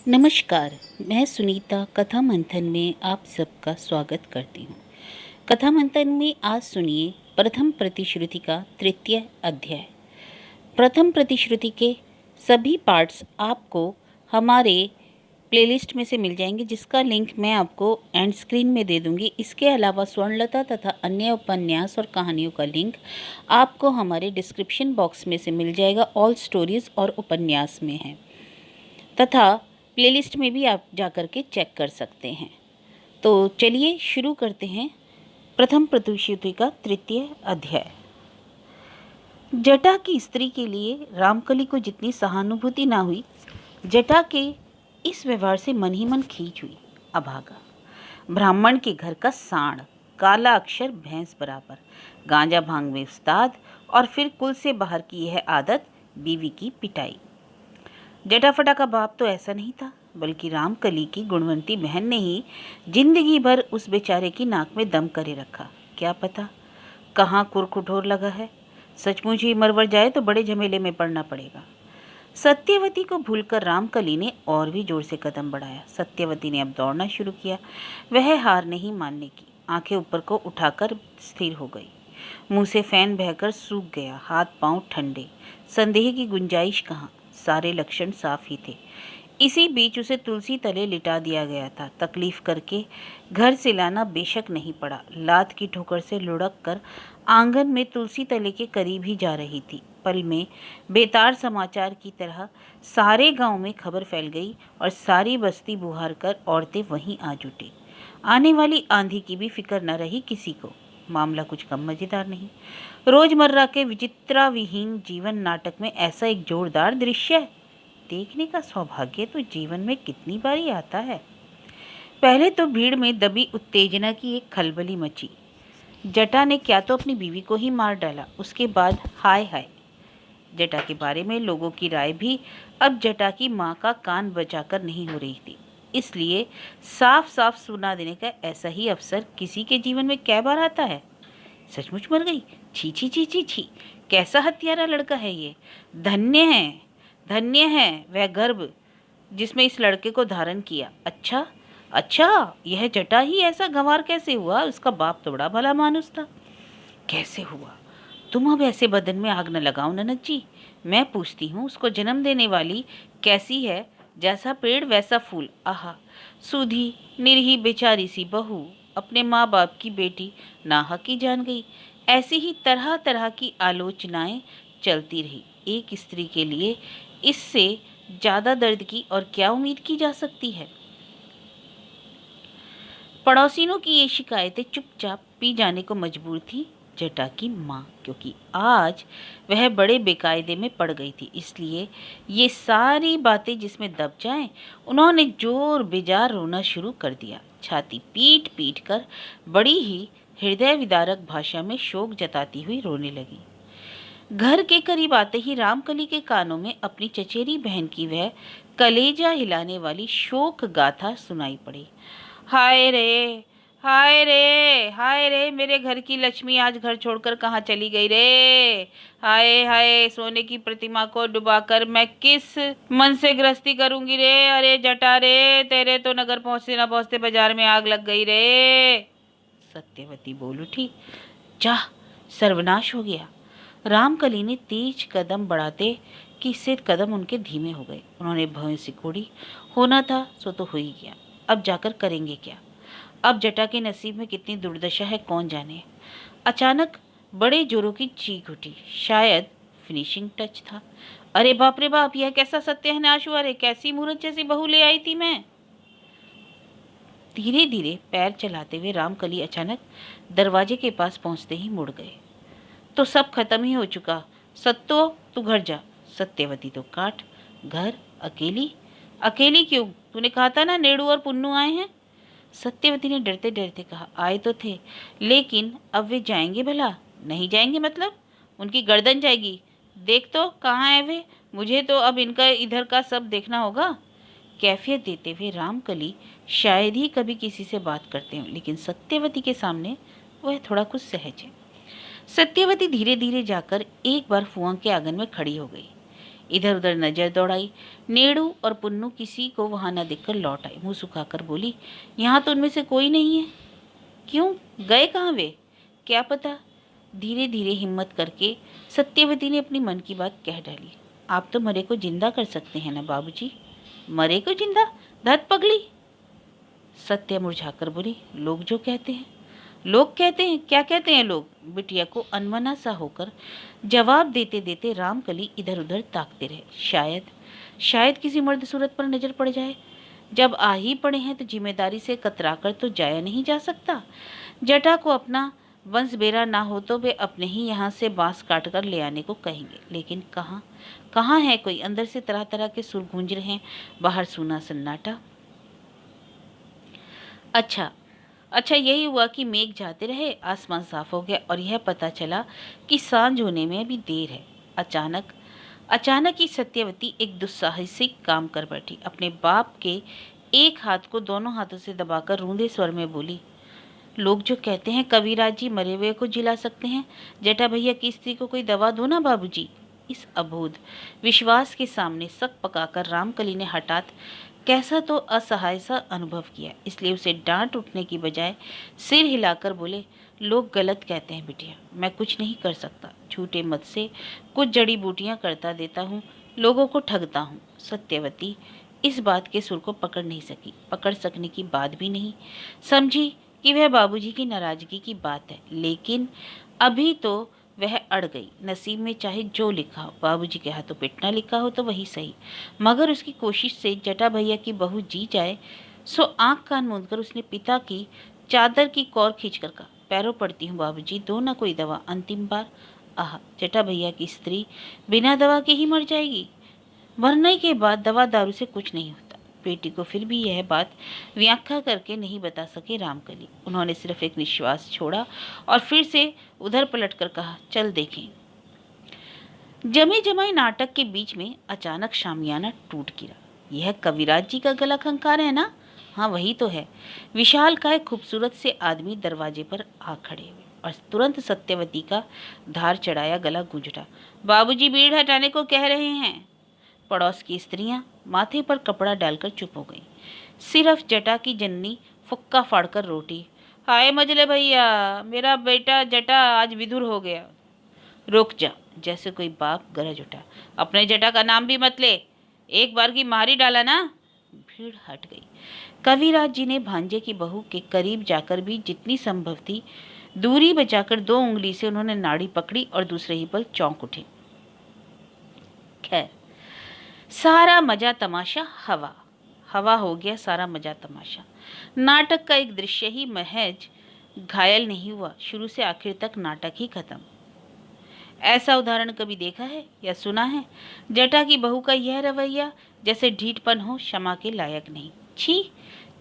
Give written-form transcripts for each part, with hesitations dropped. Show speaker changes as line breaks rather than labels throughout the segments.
नमस्कार। मैं सुनीता कथा मंथन में आप सबका स्वागत करती हूँ। कथा मंथन में आज सुनिए प्रथम प्रतिश्रुति का तृतीय अध्याय। प्रथम प्रतिश्रुति के सभी पार्ट्स आपको हमारे प्लेलिस्ट में से मिल जाएंगे, जिसका लिंक मैं आपको एंड स्क्रीन में दे दूंगी। इसके अलावा स्वर्णलता तथा अन्य उपन्यास और कहानियों का लिंक आपको हमारे डिस्क्रिप्शन बॉक्स में से मिल जाएगा। ऑल स्टोरीज और उपन्यास में है तथा प्लेलिस्ट में भी आप जाकर के चेक कर सकते हैं। तो चलिए शुरू करते हैं प्रथम प्रतिश्रुति का तृतीय अध्याय। जटा की स्त्री के लिए रामकली को जितनी सहानुभूति ना हुई, जटा के इस व्यवहार से मन ही मन खींच हुई। अभागा ब्राह्मण के घर का सांड, काला अक्षर भैंस बराबर, गांजा भांग में उस्ताद, और फिर कुल से बाहर की यह आदत, बीवी की पिटाई। जटाफटा का बाप तो ऐसा नहीं था, बल्कि रामकली की गुणवंती बहन ने ही जिंदगी भर उस बेचारे की नाक में दम करे रखा। क्या पता कहाँ कुरकुठोर लगा है। सचमुच ही मरवर जाए तो बड़े झमेले में पड़ना पड़ेगा। सत्यवती को भूलकर रामकली ने और भी जोर से कदम बढ़ाया। सत्यवती ने अब दौड़ना शुरू किया। वह हार नहीं मानने की। आंखें ऊपर को उठाकर स्थिर हो गई। मुंह से फैन बहकर सूख गया। हाथ पांव ठंडे। संदेह की गुंजाइश कहाँ। सारे लक्षण साफ ही थे। इसी बीच उसे तुलसी तले लिटा दिया गया था। तकलीफ करके घर से लाना बेशक नहीं पड़ा। लात की ठोकर से लुढ़क कर आंगन में तुलसी तले के करीब ही जा रही थी। पल में बेतार समाचार की तरह सारे गांव में खबर फैल गई और सारी बस्ती बुहार कर औरतें वहीं आ जुटी। आने वाली आंधी की भी फिक्र न रही किसी को। मामला कुछ कम मजेदार नहीं। रोजमर्रा के विचित्रा विहीन जीवन नाटक में ऐसा एक जोरदार दृश्य देखने का सौभाग्य तो जीवन में कितनी बारी आता है। पहले तो भीड़ में दबी उत्तेजना की एक खलबली मची। जटा ने क्या तो अपनी बीवी को ही मार डाला। उसके बाद हाय हाय। जटा के बारे में लोगों की राय भी अब जटा की माँ का कान बचाकर नहीं हो रही थी। इसलिए साफ साफ सुना देने का ऐसा ही अवसर किसी के जीवन में कै बार आता है। सचमुच मर गई। छी छी छी छी छी, कैसा हत्यारा लड़का है ये। धन्य है, धन्य है वह गर्भ जिसमें इस लड़के को धारण किया। अच्छा अच्छा, यह जटा ही ऐसा गंवार कैसे हुआ। उसका बाप तो बड़ा भला मानुस था। कैसे हुआ। तुम अब ऐसे बदन में आग न लगाओ ननद जी। मैं पूछती हूँ, उसको जन्म देने वाली कैसी है। जैसा पेड़ वैसा फूल। आहा, सूधी निरही बेचारी सी बहू अपने माँ बाप की बेटी नाहक की जान गई। ऐसी ही तरह तरह की आलोचनाएं चलती रही। एक स्त्री के लिए इससे ज्यादा दर्द की और क्या उम्मीद की जा सकती है। पड़ोसिनों की ये शिकायतें चुपचाप पी जाने को मजबूर थी जटा की माँ, क्योंकि आज वह बड़े बेकायदे में पड़ गई थी। इसलिए ये सारी बातें जिसमें दब जाएं, उन्होंने जोर बेजार रोना शुरू कर दिया। छाती पीट पीट कर बड़ी ही हृदय विदारक भाषा में शोक जताती हुई रोने लगी। घर के करीब आते ही रामकली के कानों में अपनी चचेरी बहन की वह कलेजा हिलाने वाली शोक गाथा सुनाई पड़ी। हाय रे, हाय रे, हाय रे, मेरे घर की लक्ष्मी आज घर छोड़कर कहाँ चली गई रे। हाय हाय, सोने की प्रतिमा को डुबाकर मैं किस मन से गृहस्थी करूंगी रे। अरे जटा रे, तेरे तो नगर पहुंचते ना पहुंचते बाजार में आग लग गई रे। सत्यवती बोल उठी। जा, सर्वनाश हो गया। रामकली ने तेज कदम बढ़ाते कि इससे कदम उनके धीमे हो गए। उन्होंने भवें सिकोड़ी। होना था सो तो हो ही गया। अब जाकर करेंगे क्या। अब जटा के नसीब में कितनी दुर्दशा है कौन जाने। अचानक बड़े जोरों की चीख उठी। शायद फिनिशिंग टच था। अरे बाप रे बाप, यह कैसा सत्यानाश हुआ रे। कैसी मूर्ख जैसी बहू ले आई थी मैं। धीरे धीरे पैर चलाते हुए रामकली अचानक दरवाजे के पास पहुंचते ही मुड़ गए। तो सब खत्म ही हो चुका। सत्तो तू घर जा। सत्यवती तो काट। घर अकेली? अकेली क्यों? तूने कहा था ना नेड़ू और पुन्नू आए हैं। सत्यवती ने डरते डरते कहा। आए तो थे, लेकिन अब वे जाएंगे भला? नहीं जाएंगे मतलब? उनकी गर्दन जाएगी। देख तो कहाँ है वे। मुझे तो अब इनका इधर का सब देखना होगा। कैफियत देते हुए रामकली शायद ही कभी किसी से बात करते हों, लेकिन सत्यवती के सामने वह थोड़ा कुछ सहज है। सत्यवती धीरे धीरे जाकर एक बार फुआ के आंगन में खड़ी हो गई। इधर उधर नजर दौड़ाई। नेड़ू और पुन्नू किसी को वहां न देखकर लौट आई। मुंह सुखाकर बोली, यहाँ तो उनमें से कोई नहीं है। क्यों, गए कहाँ वे? क्या पता। धीरे धीरे हिम्मत करके सत्यवती ने अपनी मन की बात कह डाली। आप तो मरे को जिंदा कर सकते हैं ना बाबूजी। मरे को जिंदा? धत पगली। सत्य मुरझाकर बोली, लोग जो कहते हैं। लोग कहते हैं? क्या कहते हैं लोग? बिटिया को अनमना सा होकर जवाब देते देते रामकली इधर उधर ताकते रहे। शायद किसी मर्द सूरत पर नजर पड़ जाए। जब आ ही पड़े हैं तो जिम्मेदारी से कतराकर तो जाया नहीं जा सकता। जटा को अपना वंश बेरा ना हो तो वे अपने ही यहाँ से बांस काट कर ले आने को कहेंगे, लेकिन कहाँ है कोई? अंदर से तरह तरह के सुर गूंज रहे हैं, बाहर सूना सन्नाटा। अच्छा, यही हुआ कि मेघ जाते रहे, आसमान साफ हो गया और यह पता चला कि सांझ होने में अभी देर है। अचानक ही सत्यवती एक दुस्साहसिक काम कर बैठी। अपने बाप के एक हाथ को दोनों हाथों से दबाकर रूंधे स्वर में बोली, लोग जो कहते हैं कविराज जी मरे हुए को जिला सकते हैं। जटा भैया की स्त्री को कोई दवा दो ना बाबूजी। इस अबोध विश्वास के सामने सक पकाकर रामकली ने हठात कैसा तो असहाय सा अनुभव किया। इसलिए उसे डांट उठने की बजाय सिर हिलाकर बोले, लोग गलत कहते हैं बिटिया, मैं कुछ नहीं कर सकता। झूठे मत से कुछ जड़ी बूटियां करता देता हूँ, लोगों को ठगता हूँ। सत्यवती इस बात के सुर को पकड़ सकने की बात भी नहीं। समझी कि वह बाबूजी की नाराजगी की बात है, लेकिन अभी तो वह अड़ गई। नसीब में चाहे जो लिखा हो, बाबूजी के हाथों पिटना लिखा हो तो वही सही। मगर उसकी कोशिश से जटा भैया की बहू जी जाए। सो आंख कान मूंदकर उसने पिता की चादर की कौर खींचकर कहा, पैरों पड़ती हूँ बाबूजी, दो ना कोई दवा, अंतिम बार। आह, जटा भैया की स्त्री बिना दवा के ही मर जाएगी। मरने के बाद दवा दारू से कुछ नहीं होता। बेटी को फिर भी यह बात व्याख्या करके नहीं बता सके रामकली। उन्होंने सिर्फ एक निश्वास छोड़ा और फिर से उधर पलटकर कहा, चल देखें। जमे जमाए नाटक के बीच में अचानक शामियाना टूट गिरा। यह कविराज जी का गला खंखार है ना? हाँ, वही तो है। विशाल काय खूबसूरत से आदमी दरवाजे पर आ खड़े हुए और तुरंत सत्यवती का धार चढ़ाया गला गूंज उठा, बाबूजी भीड़ हटाने को कह रहे हैं। पड़ोस की स्त्रियां माथे पर कपड़ा डालकर चुप हो गईं। सिर्फ जटा की जननी फुक्का फाड़कर रोटी, हाय मजले भैया, मेरा बेटा जटा आज विधुर हो गया। रुक जा, जैसे कोई बाप गरज उठा, अपने जटा का नाम भी मत ले, एक बार की मारी डाला ना। भीड़ हट गई। कविराज जी ने भांजे की बहू के करीब जाकर भी जितनी संभव थी दूरी बचाकर 2 उंगली से उन्होंने नाड़ी पकड़ी और दूसरे ही पल चौंक उठे। खैर, सारा मजा तमाशा हवा हो गया। सारा मजा तमाशा नाटक का एक दृश्य ही महज घायल नहीं हुआ, शुरू से आखिर तक नाटक ही खत्म। ऐसा उदाहरण कभी देखा है या सुना है? जटा की बहू का यह रवैया जैसे ढीठपन हो, क्षमा के लायक नहीं। छी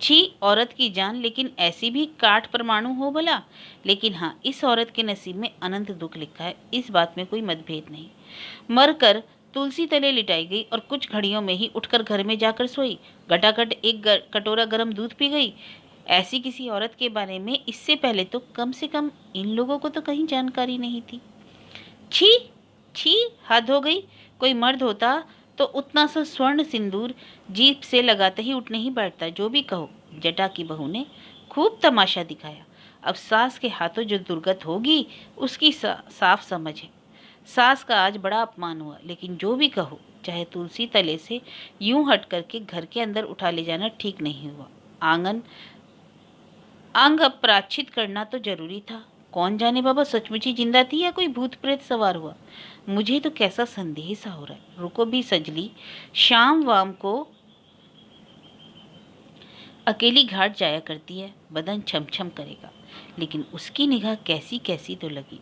छी, औरत की जान, लेकिन ऐसी भी काट परमाणु हो भला। लेकिन हाँ, इस औरत के नसीब में अनंत दुख लिखा है, इस बात में कोई मतभेद नहीं। मरकर तुलसी तले लिटाई गई और कुछ घड़ियों में ही उठकर घर में जाकर सोई। घटाघट एक कटोरा गर्म दूध पी गई। ऐसी किसी औरत के बारे में इससे पहले तो कम से कम इन लोगों को तो कहीं जानकारी नहीं थी। छी छी, हद हो गई। कोई मर्द होता तो उतना सा स्वर्ण सिंदूर जीप से लगाते ही उठ नहीं बैठता। जो भी कहो, जटा की बहू ने खूब तमाशा दिखाया। अब सास के हाथों जो दुर्गत होगी उसकी साफ समझ है। सास का आज बड़ा अपमान हुआ, लेकिन जो भी कहो, चाहे तुलसी तले से यूं हट करके घर के अंदर उठा ले जाना ठीक नहीं हुआ। अंग अपराच्छित करना तो जरूरी था। कौन जाने बाबा सचमुच ही जिंदा थी या कोई भूत प्रेत सवार हुआ। मुझे तो कैसा संदेह सा हो रहा है। रुको भी सजली, शाम वाम को अकेली घाट जाया करती है, बदन छमछम करेगा, लेकिन उसकी निगाह कैसी कैसी तो लगी।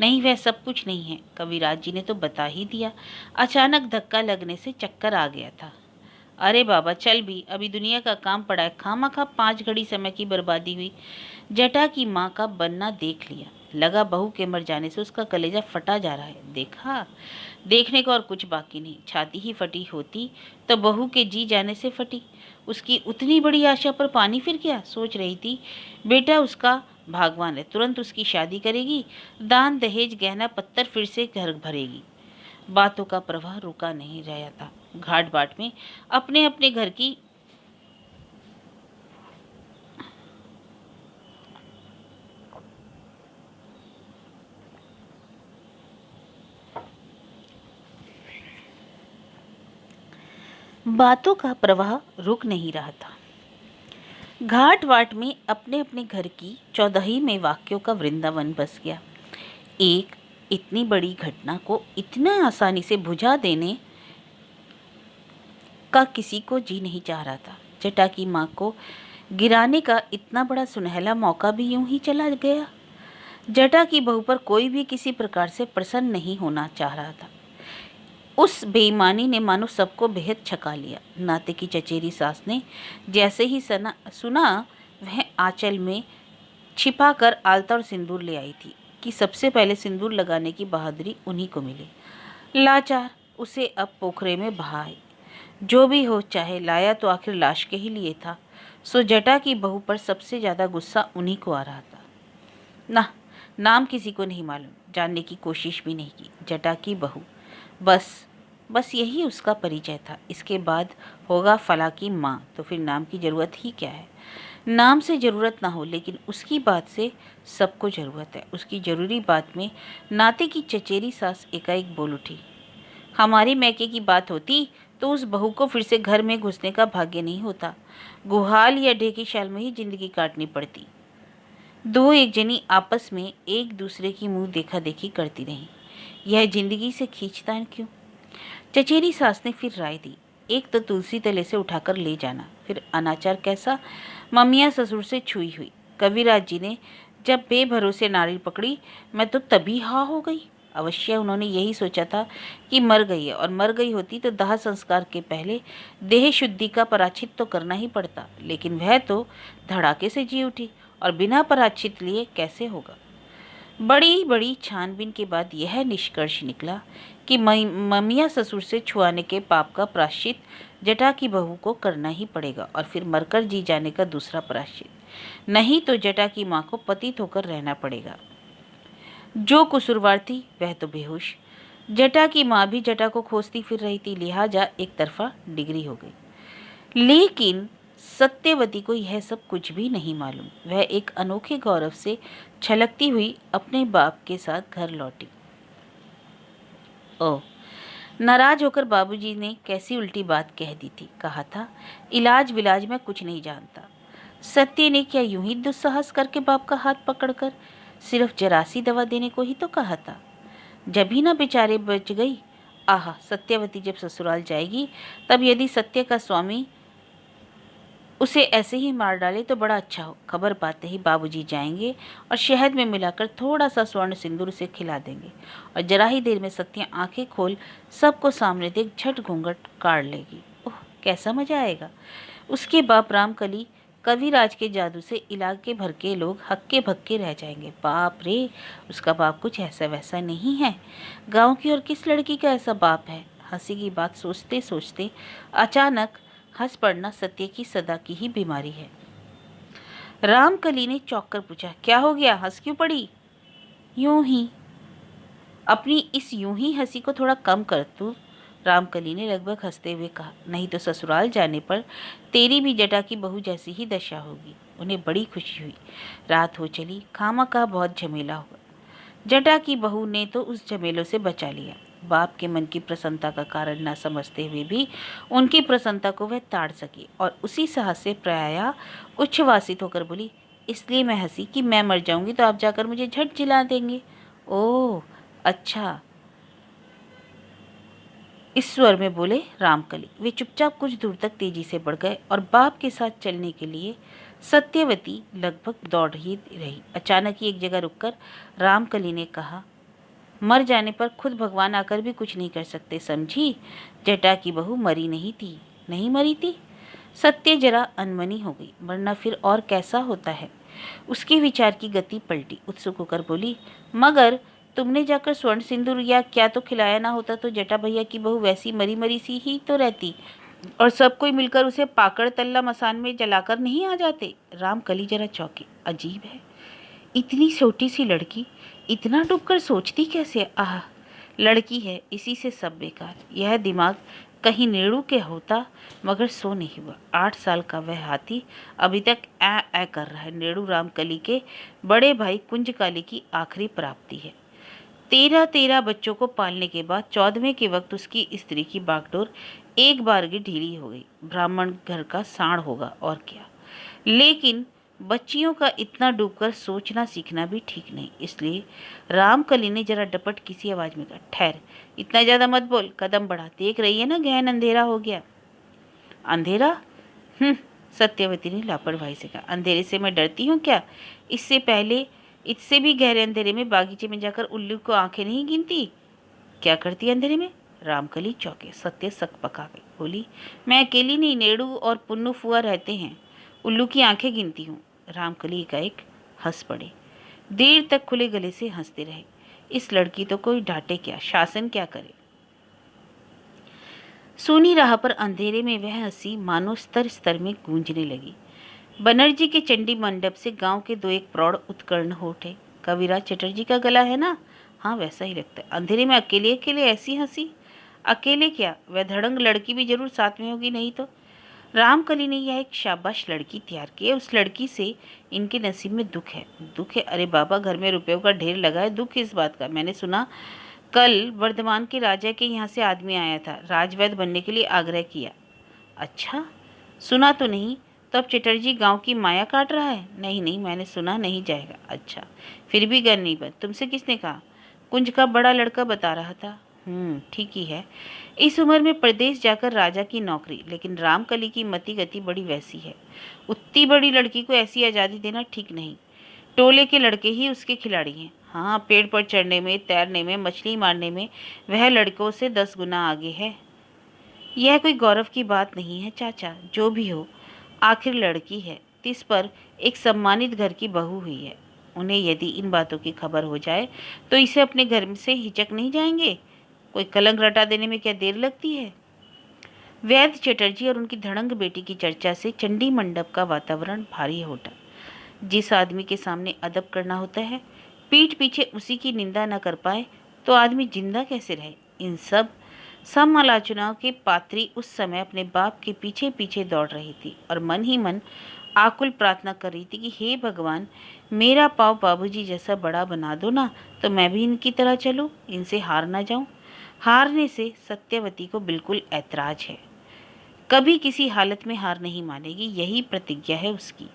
नहीं, वह सब कुछ नहीं है। कविराज जी ने तो बता ही दिया। अचानक धक्का लगने से चक्कर आ गया था। अरे बाबा चल भी, अभी दुनिया का काम पड़ा है, खामखा 5 घड़ी समय की बर्बादी हुई। जटा की माँ का बनना देख लिया, लगा बहू के मर जाने से उसका कलेजा फटा जा रहा है। देखा, देखने को और कुछ बाकी नहीं। छाती ही फटी होती तो बहू के जी जाने से फटी। उसकी उतनी बड़ी आशा पर पानी फिर गया। सोच रही थी बेटा उसका भागवान है, तुरंत उसकी शादी करेगी, दान दहेज गहना पत्तर फिर से घर भरेगी। बातों का प्रवाह रुका नहीं रहा था। घाट बाट में अपने अपने घर की बातों का प्रवाह रुक नहीं रहा था। घाट वाट में अपने अपने घर की चौदही में वाक्यों का वृंदावन बस गया। एक इतनी बड़ी घटना को इतना आसानी से बुझा देने का किसी को जी नहीं चाह रहा था। जटा की माँ को गिराने का इतना बड़ा सुनहला मौका भी यूं ही चला गया। जटा की बहू पर कोई भी किसी प्रकार से प्रसन्न नहीं होना चाह रहा था। उस बेईमानी ने मानो सबको बेहद छका लिया। नाते की चचेरी सास ने जैसे ही सुना वह आंचल में छिपा कर आलता और सिंदूर ले आई थी कि सबसे पहले सिंदूर लगाने की बहादुरी उन्हीं को मिली। लाचार उसे अब पोखरे में बहाए। जो भी हो, चाहे लाया तो आखिर लाश के ही लिए था। सो जटा की बहू पर सबसे ज़्यादा गुस्सा उन्हीं को आ रहा था। नाम किसी को नहीं मालूम, जानने की कोशिश भी नहीं की। जटा की बहू, बस यही उसका परिचय था। इसके बाद होगा फला की माँ, तो फिर नाम की ज़रूरत ही क्या है। नाम से ज़रूरत ना हो, लेकिन उसकी बात से सबको ज़रूरत है। उसकी ज़रूरी बात में नाते की चचेरी सास एकाएक बोल उठी, हमारी मैके की बात होती तो उस बहू को फिर से घर में घुसने का भाग्य नहीं होता। गुहाल या ढेकी शाल में ही जिंदगी काटनी पड़ती। दो एक जनी आपस में एक दूसरे की मुंह देखा देखी करती रही। यह जिंदगी से खींचतान क्यों? चचेरी सास ने फिर राय दी, एक तो तुलसी तले से उठाकर ले जाना, फिर अनाचार कैसा ममिया ससुर से छुई हुई। कविराज जी ने जब बेभरोसे नारी पकड़ी, मैं तो तभी हाँ हो गई। अवश्य उन्होंने यही सोचा था कि मर गई है, और मर गई होती तो दाह संस्कार के पहले देह शुद्धि का पराचित तो करना ही पड़ता। लेकिन वह तो धड़ाके से जी उठी, और बिना पराचित लिए कैसे होगा। बड़ी बड़ी छानबीन के बाद यह निष्कर्ष निकला कि ममिया ससुर से छुआने के पाप का प्रायश्चित जटा की बहू को करना ही पड़ेगा, और फिर मरकर जी जाने का दूसरा प्रायश्चित। नहीं तो जटा की माँ को पतित होकर रहना पड़ेगा। जो कसूरवार थी वह तो बेहोश। जटा की माँ भी जटा को खोजती फिर रही थी, लिहाजा एक तरफा डिग्री हो गई। लेकिन सत्यवती को यह सब कुछ भी नहीं मालूम। वह एक अनोखे गौरव से छलकती हुई अपने बाप के साथ घर लौटी। ओह, नाराज होकर बाबूजी ने कैसी उल्टी बात कह दी थी। कहा था इलाज विलाज में कुछ नहीं जानता। सत्य ने क्या यूं ही दुस्साहस करके बाप का हाथ पकड़कर सिर्फ जरासी दवा देने को ही तो कहा था। जब ही ना बेचारे बच गई। आहा, सत्यवती जब ससुराल जाएगी तब यदि सत्य का स्वामी उसे ऐसे ही मार डाले तो बड़ा अच्छा हो। खबर पाते ही बाबूजी जाएंगे और शहद में मिलाकर थोड़ा सा स्वर्ण सिंदूर उसे खिला देंगे, और जरा ही देर में सत्य आंखें खोल सबको सामने देख झट घूंघट काढ़ लेगी। ओह, कैसा मजा आएगा। उसके बाप रामकली कविराज के जादू से इलाके भर के लोग हक्के भक्के रह जाएंगे। बाप रे, उसका बाप कुछ ऐसा वैसा नहीं है। गांव की और किस लड़की का ऐसा बाप है। हंसी की बात सोचते सोचते अचानक हंस पड़ना सत्य की सदा की ही बीमारी है। रामकली ने चौंक कर पूछा, क्या हो गया, हंस क्यों पड़ी? यूं ही। अपनी इस यूं ही हंसी को थोड़ा कम कर तू, रामकली ने लगभग हंसते हुए कहा। नहीं तो ससुराल जाने पर तेरी भी जटा की बहू जैसी ही दशा होगी। उन्हें बड़ी खुशी हुई। रात हो चली, खामखा बहुत झमेला हुआ। जटा की बहू ने तो उस झमेलों से बचा लिया। बाप के मन की प्रसन्नता का कारण न समझते हुए भी उनकी प्रसन्नता को वह ताड़ सकी, और उसी साहस से प्रायः उच्छ्वासित होकर बोली, इसलिए मैं हंसी कि मैं मर जाऊंगी तो आप जाकर मुझे झट जिला देंगे। ओह अच्छा, इस स्वर में बोले रामकली। वे चुपचाप कुछ दूर तक तेजी से बढ़ गए और बाप के साथ चलने के लिए सत्यवती लगभग दौड़ ही रही। अचानक ही एक जगह रुककर रामकली ने कहा, मर जाने पर खुद भगवान आकर भी कुछ नहीं कर सकते, समझी। जटा की बहू मरी नहीं थी। नहीं मरी थी? सत्य जरा अनमनी हो गई, वरना फिर और कैसा होता है। उसके विचार की गति पलटी। उत्सुक होकर बोली, मगर तुमने जाकर स्वर्ण सिंदूर या क्या तो खिलाया ना होता तो जटा भैया की बहू वैसी मरी मरी सी ही तो रहती, और सब कोई मिलकर उसे पाकड़ तल्ला मसान में जलाकर नहीं आ जाते। रामकली जरा चौंकी। अजीब है, इतनी छोटी सी लड़की इतना डूबकर सोचती कैसे। आह, लड़की है, इसी से सब बेकार। यह दिमाग कहीं नेड़ू के होता मगर सो नहीं हुआ। 8 साल का वह हाथी अभी तक ऐ ऐ कर रहा है। नेड़ू रामकली के बड़े भाई कुंजकाली की आखिरी प्राप्ति है। 13 बच्चों को पालने के बाद 14वें के वक्त उसकी स्त्री की बागडोर एक बार की ढीली हो गई। ब्राह्मण घर का साण होगा और क्या। लेकिन बच्चियों का इतना डूबकर सोचना सीखना भी ठीक नहीं। इसलिए रामकली ने जरा डपट किसी आवाज में कहा, ठहर, इतना ज्यादा मत बोल, कदम बढ़ा, देख रही है ना गहन अंधेरा हो गया। अंधेरा? सत्यवती ने लापरवाही से कहा, अंधेरे से मैं डरती हूँ क्या? इससे पहले इससे भी गहरे अंधेरे में बागीचे में जाकर उल्लू को आंखें नहीं गिनती। क्या करती अंधेरे में? रामकली चौंके। सत्य सक पका गई, बोली, मैं अकेली नहीं, नेड़ू और पुन्नू फुआ रहते हैं, उल्लू की आंखें गिनती हूँ। रामकली एकाएक हंस पड़े। देर तक खुले गले से हंसते रहे। इस लड़की तो कोई डांटे क्या, शासन क्या करे। सूनी राह पर अंधेरे में वह हंसी मानो स्तर स्तर में गूंजने लगी। बनर्जी के चंडी मंडप से गांव के 2-1 प्रौढ़ उत्कर्ण हो उठे। कविराज चटर्जी का गला है ना? हाँ, वैसा ही लगता है। अंधेरे में अकेले अकेले ऐसी हंसी? अकेले क्या, वह धड़ंग लड़की भी जरूर साथ में होगी, नहीं तो। रामकली ने यह एक शाबाश लड़की तैयार की है। उस लड़की से इनके नसीब में दुख है। दुख है? अरे बाबा, घर में रुपयों का ढेर लगा है, दुख इस बात का। मैंने सुना कल वर्धमान के राजा के यहाँ से आदमी आया था, राजवैद्य बनने के लिए आग्रह किया। अच्छा, सुना तो नहीं। तब चटर्जी गांव की माया काट रहा है? नहीं नहीं, मैंने सुना नहीं जाएगा। अच्छा, फिर भी गन नहीं बंद। तुमसे किसने कहा? कुंज का बड़ा लड़का बता रहा था। ठीक ही है, इस उम्र में प्रदेश जाकर राजा की नौकरी। लेकिन रामकली की मति गति बड़ी वैसी है। उतनी बड़ी लड़की को ऐसी आज़ादी देना ठीक नहीं। टोले के लड़के ही उसके खिलाड़ी हैं। हाँ, पेड़ पर चढ़ने में, तैरने में, मछली मारने में वह लड़कों से 10 गुना आगे है। यह कोई गौरव की बात नहीं है चाचा। जो भी हो, आखिर लड़की है, तिस पर एक सम्मानित घर की बहू हुई है। उन्हें यदि इन बातों की खबर हो जाए तो इसे अपने घर से हिचक नहीं जाएंगे। कोई कलंक रटा देने में क्या देर लगती है। वैद्य चटर्जी और उनकी धड़ंग बेटी की चर्चा से चंडी मंडप का वातावरण भारी हो उठा। जिस आदमी के सामने अदब करना होता है, पीठ पीछे उसी की निंदा न कर पाए तो आदमी जिंदा कैसे रहे। इन सब समालोचनाओं के पात्री उस समय अपने बाप के पीछे पीछे दौड़ रही थी और मन ही मन आकुल प्रार्थना कर रही थी कि हे भगवान, मेरा पाँव बाबूजी जैसा बड़ा बना दो ना, तो मैं भी इनकी तरह चलूं, इनसे हार ना जाऊं। हारने से सत्यवती को बिल्कुल ऐतराज है। कभी किसी हालत में हार नहीं मानेगी, यही प्रतिज्ञा है उसकी।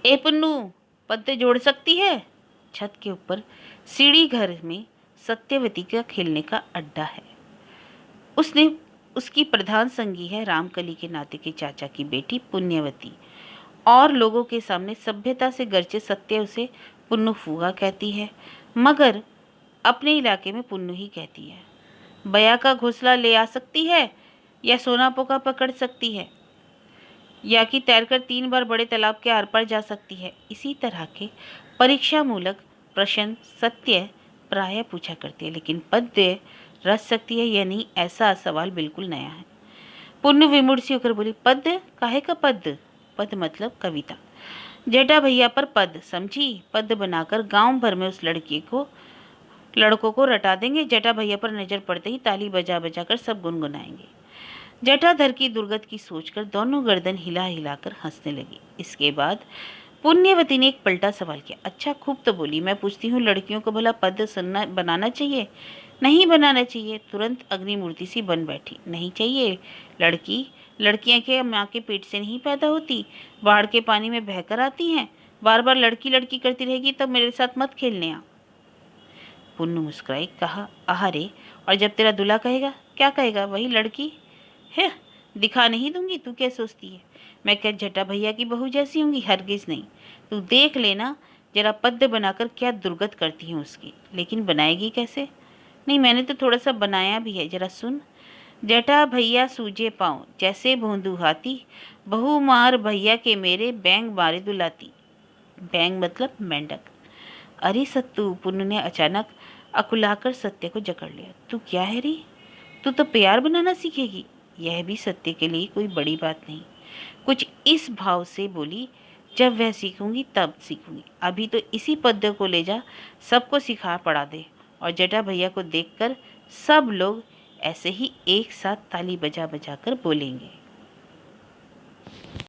ए पुन्नू, पत्ते जोड़ सकती है? छत के ऊपर सीढ़ी घर में सत्यवती का खेलने का अड्डा है। उसकी प्रधान संगी है रामकली के नाते के चाचा की बेटी पुण्यवती। और लोगों के सामने सभ्यता से गरचे सत्य उसे पुन्नू फूआ कहती है, मगर अपने इलाके में पुन्नू ही कहती है। बया का घोंसला ले आ सकती है, या सोना पोका पकड़ सकती है, या कि तैरकर 3 बार बड़े तालाब के आर पार जा सकती है। इसी तरह के परीक्षा मूलक प्रश्न सत्य प्रायः पूछा करती है, लेकिन पद्य रच सकती है या नहीं, ऐसा सवाल बिल्कुल नया है। पुण्य विमुड़ सी होकर बोली, पद्य? काहे का पद्य? पद मतलब कविता। जेठा भैया पर पद, समझी? पद बनाकर गांव भर में उस लड़कों को रटा देंगे। जेठा भैया पर नजर पड़ते ही ताली बजा बजा कर सब गुनगुनाएंगे। जटाधर की दुर्गत की सोचकर दोनों गर्दन हिला हिलाकर हंसने लगी। इसके बाद पुण्यवती ने एक पलटा सवाल किया, अच्छा खूब तो बोली, मैं पूछती हूँ लड़कियों को भला पद सुनना बनाना चाहिए? नहीं बनाना चाहिए। तुरंत अग्निमूर्ति सी बन बैठी। नहीं चाहिए। लड़कियां के माँ के पेट से नहीं पैदा होती, बाढ़ के पानी में बहकर आती हैं। बार बार लड़की लड़की करती रहेगी तब मेरे साथ मत खेलने आ। पुन्नू मुस्कुराई, कहा, आहारे, और जब तेरा दूल्हा कहेगा? क्या कहेगा? वही लड़की है, दिखा नहीं दूंगी। तू क्या सोचती है मैं क्या जटा भैया की बहू जैसी होंगी? हरगिज नहीं। तू देख लेना जरा पद्य बनाकर क्या दुर्गत करती हूँ उसकी। लेकिन बनाएगी कैसे? नहीं, मैंने तो थोड़ा सा बनाया भी है, जरा सुन। जटा भैया सूझे पाँव, जैसे भोंदू हाथी, बहू मार भैया के मेरे, बैंग मारे दुलाती। बैंग मतलब मेंढक। अरे सत्तू, पुन्नू ने अचानक अकुलाकर सत्य को जकड़ लिया। तू क्या है री? तू तो प्यार बनाना सीखेगी। यह भी सत्य के लिए कोई बड़ी बात नहीं। कुछ इस भाव से बोली, जब वह सीखूंगी तब सीखूंगी, अभी तो इसी पद्य को ले जा सबको सिखा पढ़ा दे। और जटा भैया को देखकर सब लोग ऐसे ही एक साथ ताली बजा बजा कर बोलेंगे।